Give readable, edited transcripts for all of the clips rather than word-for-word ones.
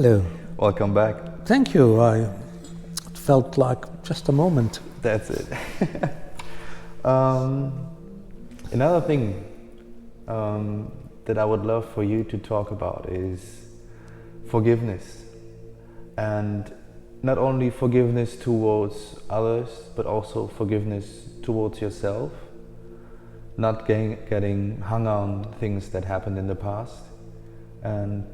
Hello. Welcome back. Thank you. It felt like just a moment. That's it. Another thing that I would love for you to talk about is forgiveness. And not only forgiveness towards others, but also forgiveness towards yourself. Not getting hung on things that happened in the past. And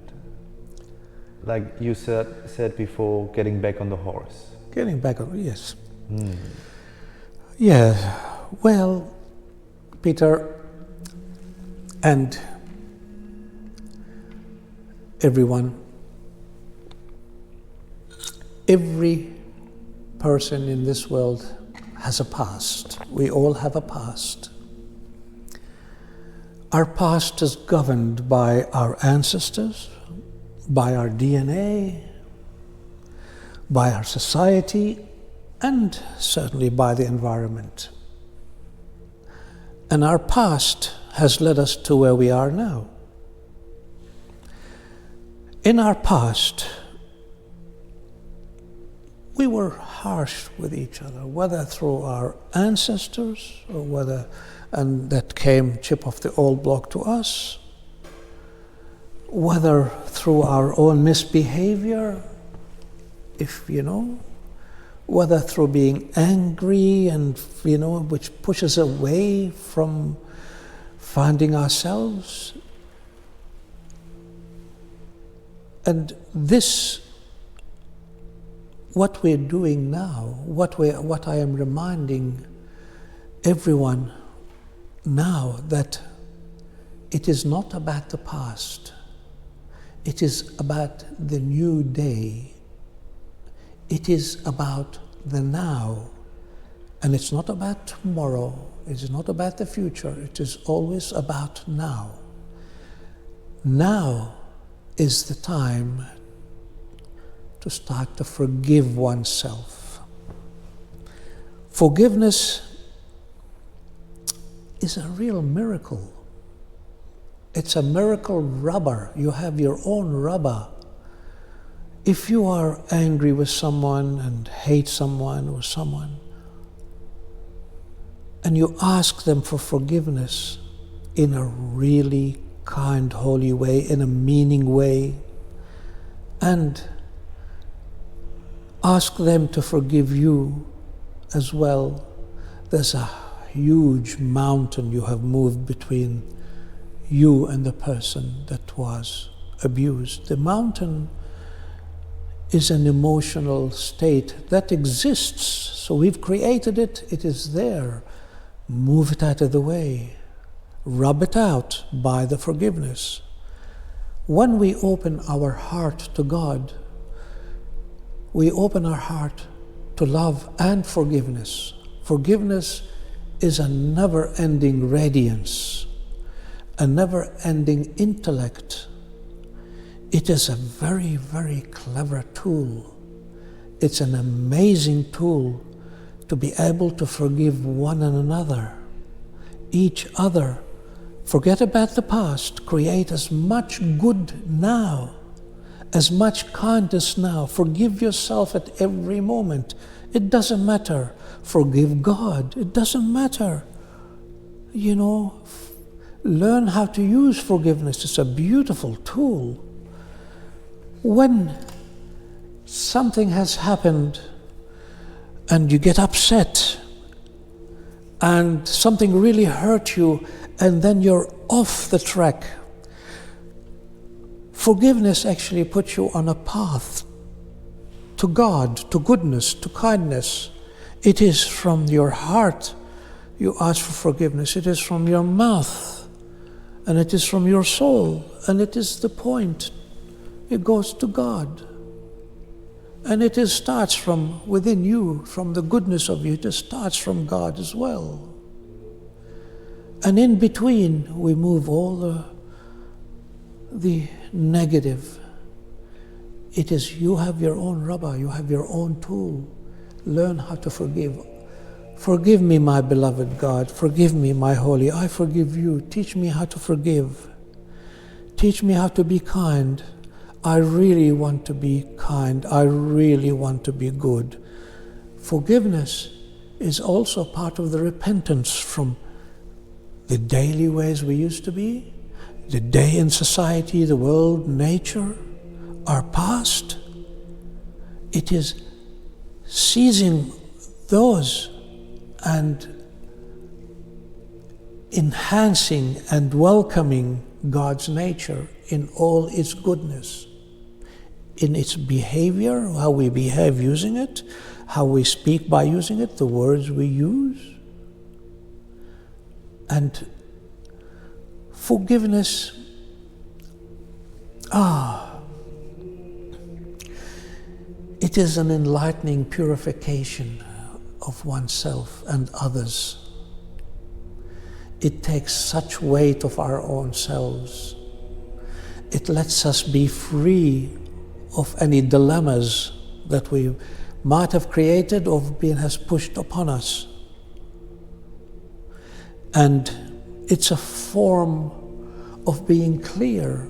like you said before, getting back on the horse. Getting back on, yes. Yeah, well, Peter and everyone, every person in this world has a past. We all have a past. Our past is governed by our ancestors, by our DNA, by our society, and certainly by the environment. And our past has led us to where we are now. In our past, we were harsh with each other, whether through our ancestors or and that came chip off the old block to us, whether through our own misbehavior, whether through being angry and, which pushes away from finding ourselves. And this, what we're doing now, what I am reminding everyone now, that it is not about the past. It is about the new day. It is about the now. And it's not about tomorrow. It is not about the future. It is always about now. Now is the time to start to forgive oneself. Forgiveness is a real miracle. It's a miracle rubber. You have your own rubber. If you are angry with someone and hate someone or someone, and you ask them for forgiveness in a really kind, holy way, in a meaning way, and ask them to forgive you as well, there's a huge mountain you have moved between you and the person that was abused. The mountain is an emotional state that exists. So we've created it, it is there. Move it out of the way. Rub it out by the forgiveness. When we open our heart to God, we open our heart to love and forgiveness. Forgiveness is a never-ending radiance, a never-ending intellect. It is a very, very clever tool. It's an amazing tool to be able to forgive one another, each other. Forget about the past. Create as much good now, as much kindness now. Forgive yourself at every moment. It doesn't matter. Forgive God. It doesn't matter. Learn how to use forgiveness. It's a beautiful tool. When something has happened and you get upset and something really hurt you and then you're off the track, forgiveness actually puts you on a path to God, to goodness, to kindness. It is from your heart you ask for forgiveness. It is from your mouth, and it is from your soul, and it is the point. It goes to God. And it starts from within you, from the goodness of you. It starts from God as well. And in between, we move all the negative. It is, you have your own rubber, you have your own tool. Learn how to forgive. Forgive me, my beloved God. Forgive me, my holy. I forgive you. Teach me how to forgive. Teach me how to be kind. I really want to be kind. I really want to be good. Forgiveness is also part of the repentance from the daily ways we used to be, the day in society, the world, nature, our past. It is seizing those and enhancing and welcoming God's nature in all its goodness, in its behavior, how we behave using it, how we speak by using it, the words we use. And forgiveness, it is an enlightening purification of oneself and others. It takes such weight of our own selves. It lets us be free of any dilemmas that we might have created or has pushed upon us. And it's a form of being clear.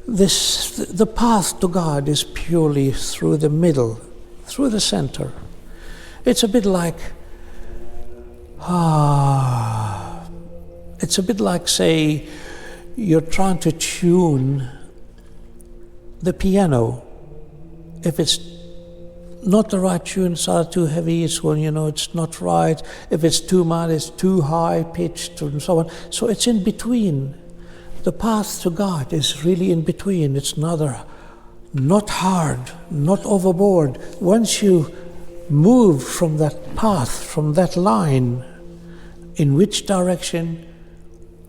The path to God is purely through the middle, through the center. It's a bit like, say, you're trying to tune the piano. If it's not the right tune, it's either too heavy, it's when it's not right. If it's too mild, it's too high pitched, and so on. So it's in between. The path to God is really in between. It's not hard, not overboard. Once you move from that path, from that line, in which direction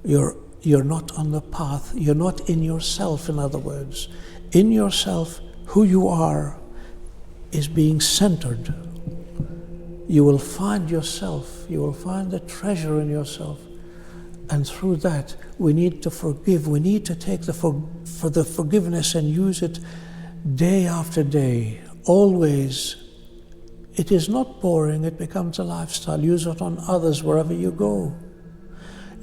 you're not on the path, you're not in yourself, in other words. In yourself, who you are is being centered. You will find yourself, you will find the treasure in yourself. And through that, we need to forgive. We need to take the forgiveness and use it day after day, always. It is not boring, it becomes a lifestyle. Use it on others wherever you go.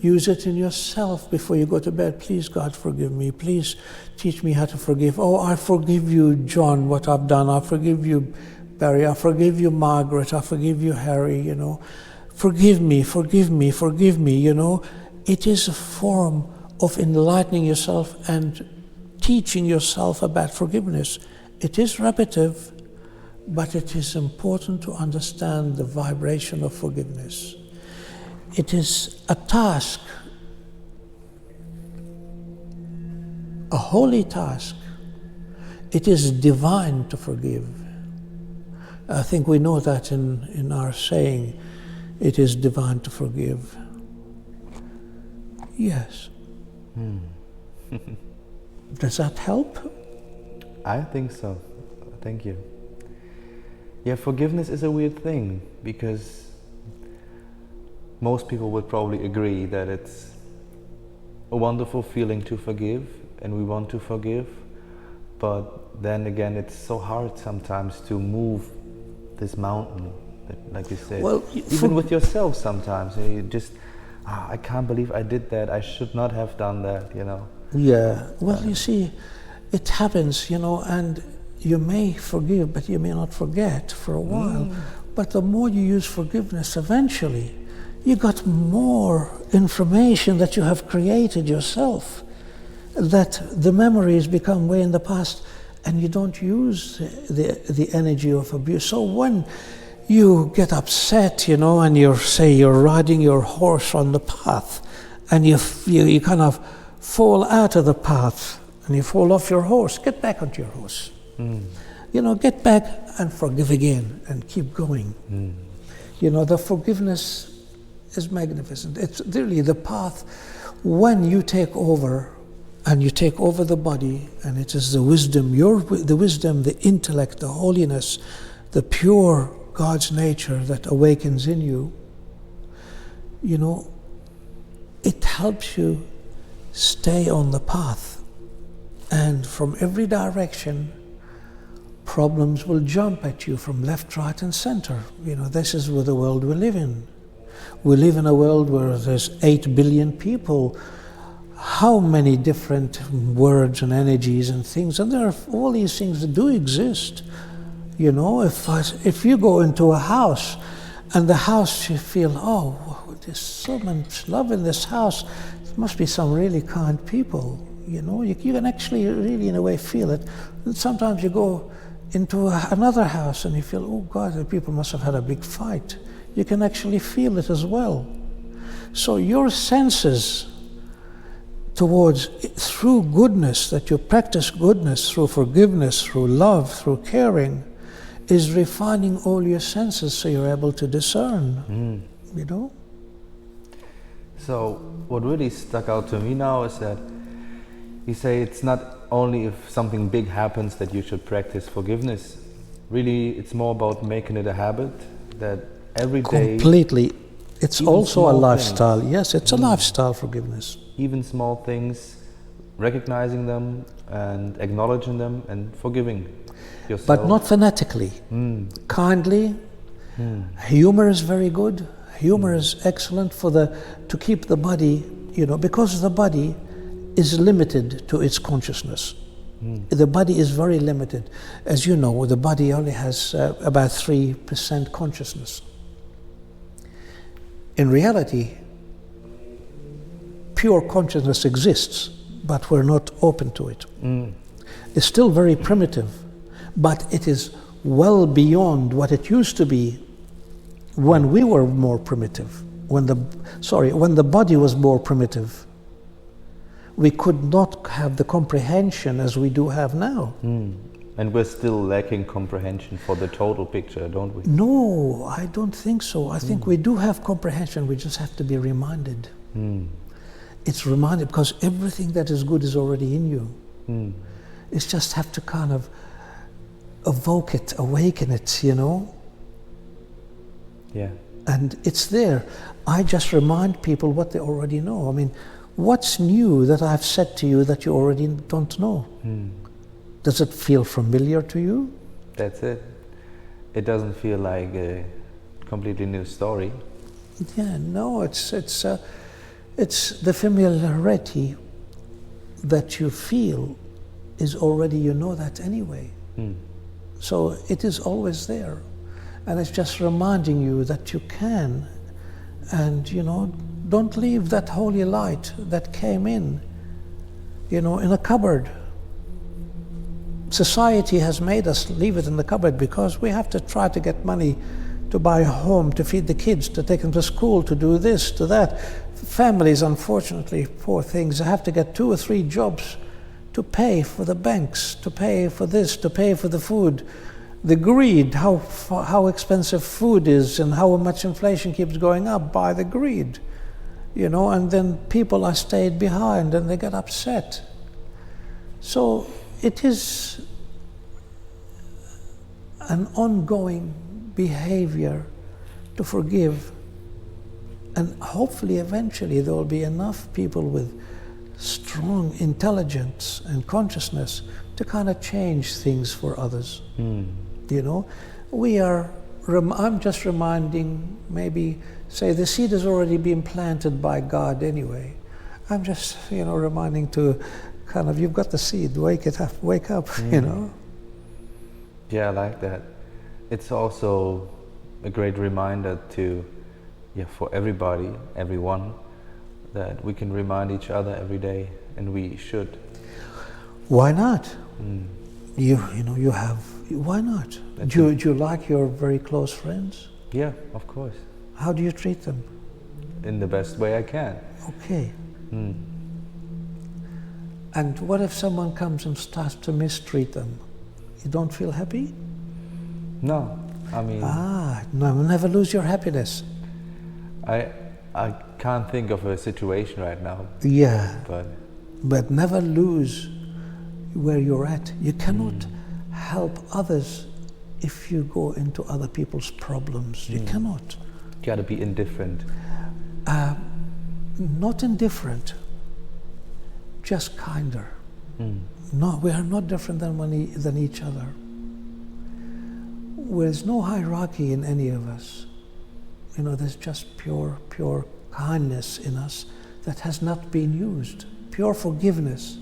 Use it in yourself before you go to bed. Please, God, forgive me. Please teach me how to forgive. Oh, I forgive you, John, what I've done. I forgive you, Barry. I forgive you, Margaret. I forgive you, Harry, Forgive me, forgive me, forgive me, It is a form of enlightening yourself and teaching yourself about forgiveness. It is repetitive, but it is important to understand the vibration of forgiveness. It is a task, a holy task. It is divine to forgive. I think we know that in our saying, it is divine to forgive. Yes. Does that help? I think so. Thank you. Yeah, forgiveness is a weird thing because most people would probably agree that it's a wonderful feeling to forgive and we want to forgive, but then again it's so hard sometimes to move this mountain, like you said. Well, even with yourself sometimes, you just, I can't believe I did that, I should not have done that, Yeah, well, you see, it happens, and you may forgive, but you may not forget for a while. But the more you use forgiveness, eventually, you got more information that you have created yourself, that the memories become way in the past, and you don't use the energy of abuse. So when you get upset, and you're riding your horse on the path, and you kind of fall out of the path, and you fall off your horse, get back onto your horse. Get back and forgive again and keep going. The forgiveness is magnificent. It's really the path when you take over, and you take over the body, and it is the wisdom, the intellect, the holiness, the pure God's nature that awakens in you. It helps you stay on the path. And from every direction, problems will jump at you from left, right, and center. This is the world we live in. We live in a world where there's 8 billion people. how many different words and energies and things, and there are all these things that do exist. You know, if you go into a house, and the house you feel, oh, there's so much love in this house, there must be some really kind people. You know, you can actually really in a way feel it. And sometimes you go into another house and you feel, oh God, the people must have had a big fight. You can actually feel it as well. So your senses towards, through goodness, that you practice goodness, through forgiveness, through love, through caring, is refining all your senses so you're able to discern, you know? So what really stuck out to me now is that you say it's not only if something big happens that you should practice forgiveness. Really, it's more about making it a habit that every day... Completely. It's also a lifestyle. Things. Yes, it's a lifestyle, forgiveness. Even small things, recognizing them and acknowledging them and forgiving yourself. But not fanatically. Kindly. Humor is very good. Humor is excellent to keep the body, you know, because the body is limited to its consciousness. The body is very limited. As you know, the body only has about 3% consciousness. In reality, pure consciousness exists, but we're not open to it. It's still very primitive, but it is well beyond what it used to be when we were more primitive. When the body was more primitive, we could not have the comprehension as we do have now. And we're still lacking comprehension for the total picture, don't we? No, I don't think so. I think we do have comprehension, we just have to be reminded. It's reminded because everything that is good is already in you. It's just have to kind of evoke it, awaken it, you know? Yeah. And it's there. I just remind people what they already know. I mean, what's new that I've said to you that you already don't know? Does it feel familiar to you? That's it. It doesn't feel like a completely new story. Yeah, no, it's the familiarity that you feel is already, you know that anyway. So it is always there. And it's just reminding you that you can, and you know, don't leave that holy light that came in, you know, in a cupboard. Society has made us leave it in the cupboard because we have to try to get money to buy a home, to feed the kids, to take them to school, to do this, to that. Families, unfortunately, poor things, have to get 2 or 3 jobs to pay for the banks, to pay for this, to pay for the food. The greed, how expensive food is and how much inflation keeps going up by the greed, you know, and then people are stayed behind and they get upset. So it is an ongoing behavior to forgive, and hopefully eventually there will be enough people with strong intelligence and consciousness to kind of change things for others. You know, I'm just reminding, maybe say the seed has already been planted by God anyway. I'm just, you know, reminding to kind of, you've got the seed, wake up, you know. Yeah, I like that. It's also a great reminder for everybody, everyone, that we can remind each other every day, and we should. Why not? Why not? Do you like your very close friends? Yeah, of course. How do you treat them? In the best way I can. Okay. And what if someone comes and starts to mistreat them? You don't feel happy? No, I mean... never lose your happiness. I can't think of a situation right now. Yeah. But never lose where you're at. You cannot help others if you go into other people's problems. You cannot. You gotta be indifferent. Not indifferent, just kinder. No, we are not different than each other. There's no hierarchy in any of us. You know, there's just pure kindness in us that has not been used. pure forgiveness.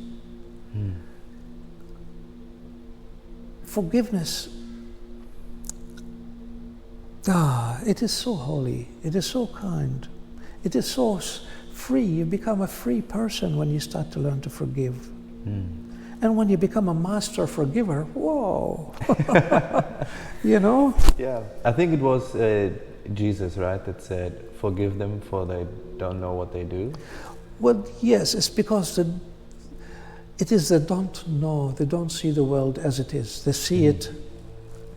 Forgiveness, it is so holy, it is so kind, it is so free. You become a free person when you start to learn to forgive. And when you become a master forgiver, whoa, you know? Yeah, I think it was Jesus, right, that said, forgive them for they don't know what they do. Well, yes, it's because it is they don't know, they don't see the world as it is. They see it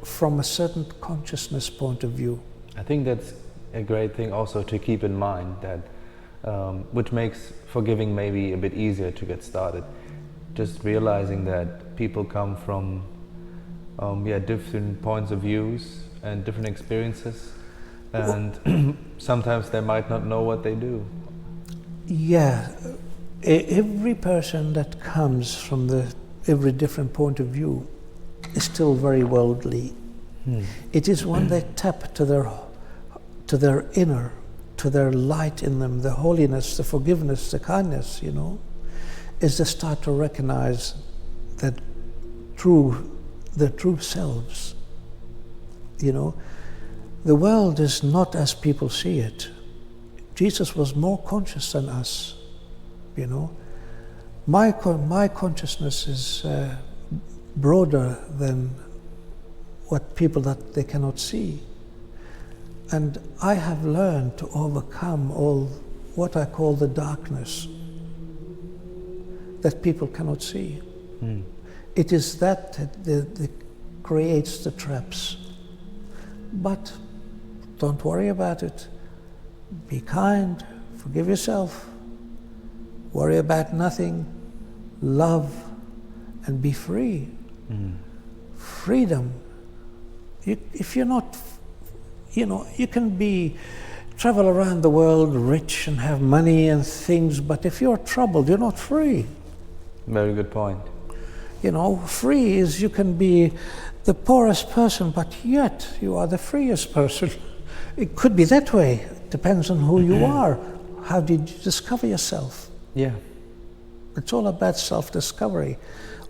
from a certain consciousness point of view. I think that's a great thing also to keep in mind, that which makes forgiving maybe a bit easier to get started. Just realizing that people come from different points of views and different experiences, and sometimes they might not know what they do. Yeah, every person that comes from every different point of view is still very worldly. It is when they tap to their inner, to their light in them, the holiness, the forgiveness, the kindness, you know, is they start to recognize that their true selves. You know, the world is not as people see it. Jesus was more conscious than us, you know. My consciousness is broader than what people that they cannot see. And I have learned to overcome all what I call the darkness that people cannot see. It is that creates the traps. But don't worry about it. Be kind, forgive yourself, worry about nothing, love, and be free. Freedom. If you're not, you know, you can travel around the world rich and have money and things, but if you're troubled, you're not free. Very good point. You know, free is you can be the poorest person, but yet you are the freest person. It could be that way. It depends on who you are. How did you discover yourself? Yeah. It's all about self-discovery.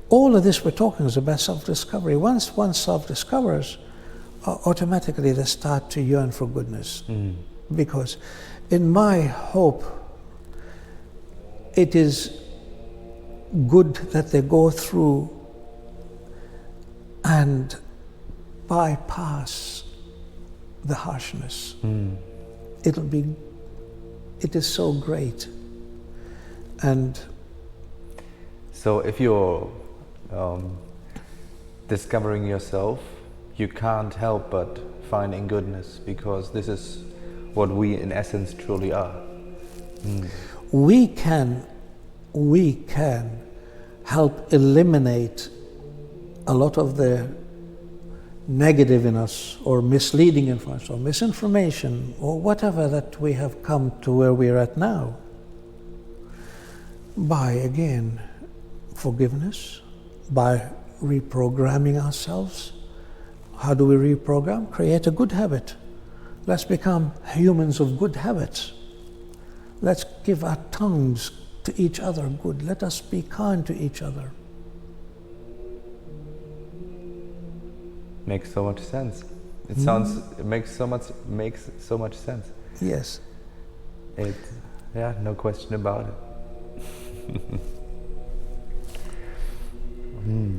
All of this we're talking is about self-discovery. Once one self-discovers, automatically they start to yearn for goodness. Because in my hope, it is good that they go through and bypass the harshness. It is so great. And so if you're discovering yourself, you can't help but finding goodness, because this is what we in essence truly are. we can help eliminate a lot of the negative in us, or misleading influence, or misinformation, or whatever that we have come to where we're at now, by, again, forgiveness, by reprogramming ourselves. How do we reprogram? Create a good habit. Let's become humans of good habits. Let's give our tongues to each other good. Let us be kind to each other. Makes so much sense. It makes so much sense. Yes. No question about it.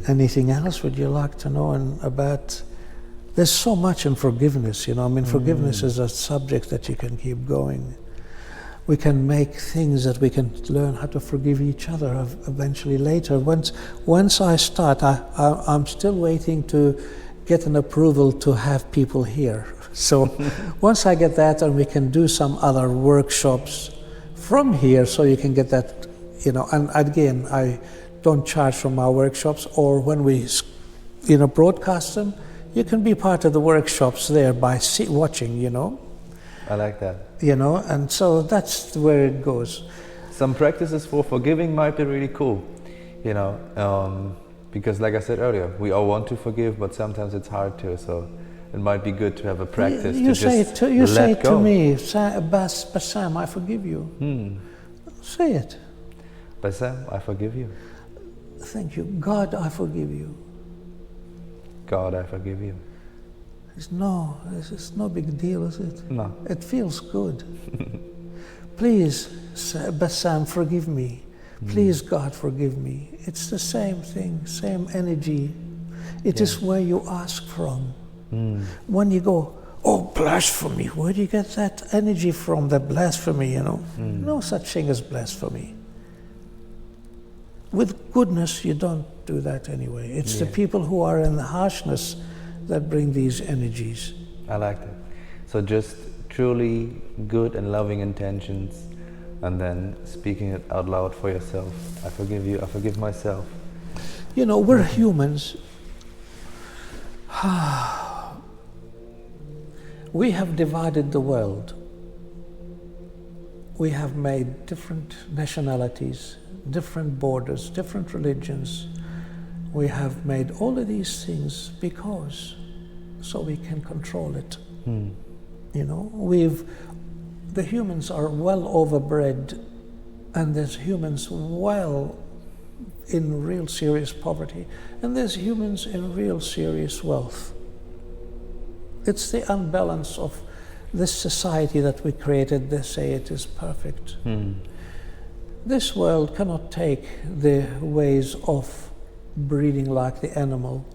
Anything else would you like to know about? There's so much in forgiveness, forgiveness is a subject that you can keep going. We can make things that we can learn how to forgive each other eventually later. Once I start, I'm still waiting to get an approval to have people here. So once I get that, and we can do some other workshops from here, so you can get that, and again, I don't charge from our workshops, or when we, broadcast them, you can be part of the workshops there by watching, I like that. And so that's where it goes. Some practices for forgiving might be really cool, because like I said earlier, we all want to forgive, but sometimes it's hard to, so it might be good to have a practice you to say just it you say let it go. to me, Bassam, I forgive you. Say it. Bassam, I forgive you. Thank you. God, I forgive you. God, I forgive you. It's no big deal, is it? No. It feels good. Please, Bassam, forgive me. Please, God, forgive me. It's the same thing, same energy. It is where you ask from. When you go, oh, blasphemy, where do you get that energy from, that blasphemy, you know? No such thing as blasphemy. With goodness, you don't do that anyway. It's the people who are in the harshness that bring these energies. I like that. So just truly good and loving intentions, and then speaking it out loud for yourself. I forgive you, I forgive myself. You know, we're humans. We have divided the world. We have made different nationalities, different borders, different religions. We have made all of these things so we can control it. You know, the humans are well overbred, and there's humans well in real serious poverty, and there's humans in real serious wealth. It's the unbalance of this society that we created. They say it is perfect. This world cannot take the ways of breeding like the animal.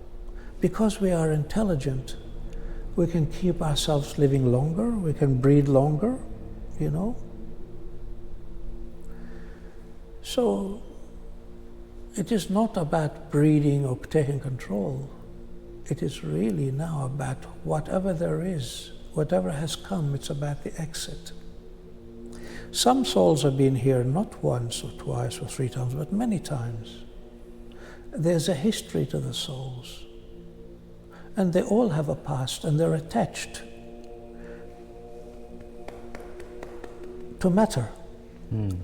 Because we are intelligent, we can keep ourselves living longer, we can breed longer, you know. So it is not about breeding or taking control. It is really now about whatever there is, whatever has come, it's about the exit. Some souls have been here not once or twice or 3 times, but many times. There's a history to the souls. And they all have a past, and they're attached to matter,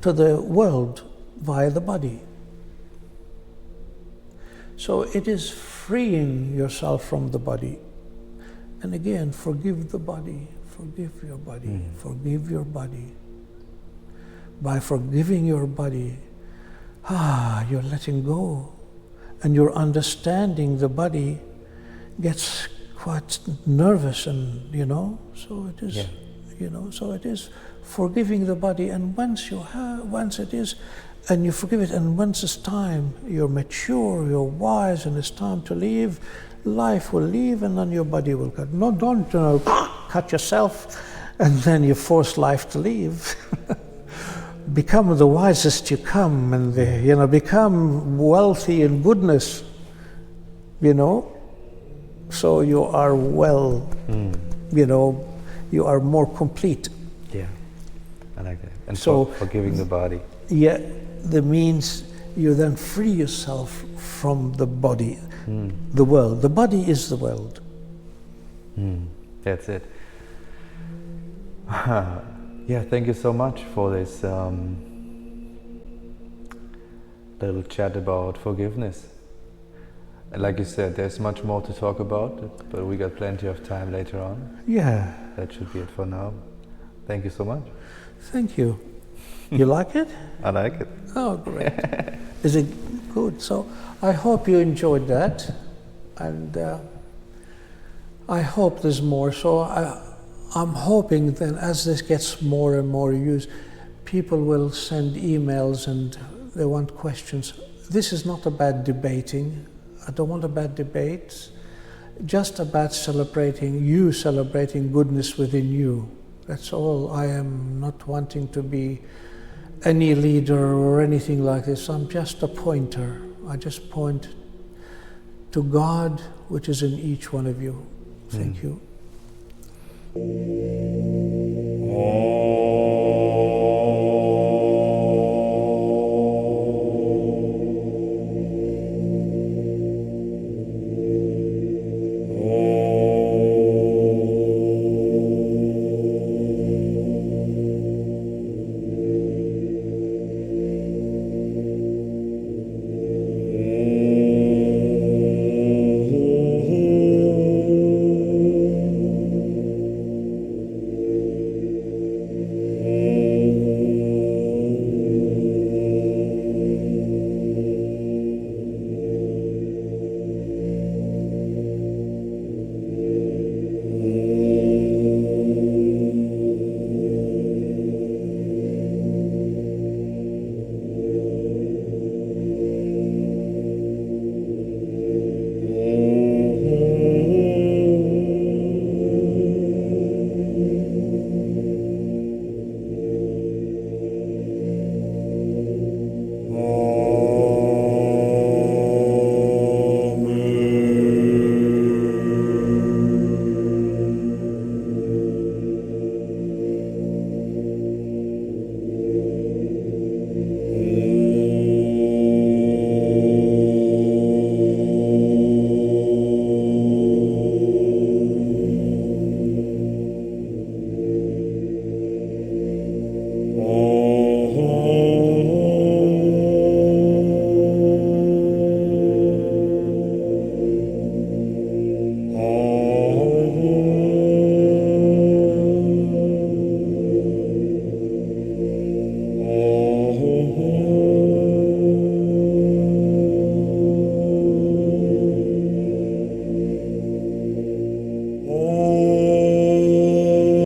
to the world via the body. So it is freeing yourself from the body. And again, forgive the body, forgive your body, forgive your body. By forgiving your body, you're letting go. And you're understanding the body gets quite nervous, and you know, so it is, you know, so it is forgiving the body. And once it is, and you forgive it, and once it's time, you're mature, you're wise, and it's time to leave, life will leave, and then your body will cut. No, don't cut yourself, and then you force life to leave. Become the wisest you come, and become wealthy in goodness, you know. So you are well, you know, you are more complete. Yeah, I like that. And so forgiving the body. Yeah, that means you then free yourself from the body, the world. The body is the world. That's it. Yeah, thank you so much for this little chat about forgiveness. And like you said, there's much more to talk about, but we got plenty of time later on. Yeah. That should be it for now. Thank you so much. Thank you. You like it? I like it. Oh, great. Is it good? So I hope you enjoyed that, and I hope there's more. So I'm hoping then, as this gets more and more used, people will send emails and they want questions. This is not about debating. I don't want about debates. Just about celebrating goodness within you. That's all. I am not wanting to be any leader or anything like this. I'm just a pointer. I just point to God, which is in each one of you. Thank you.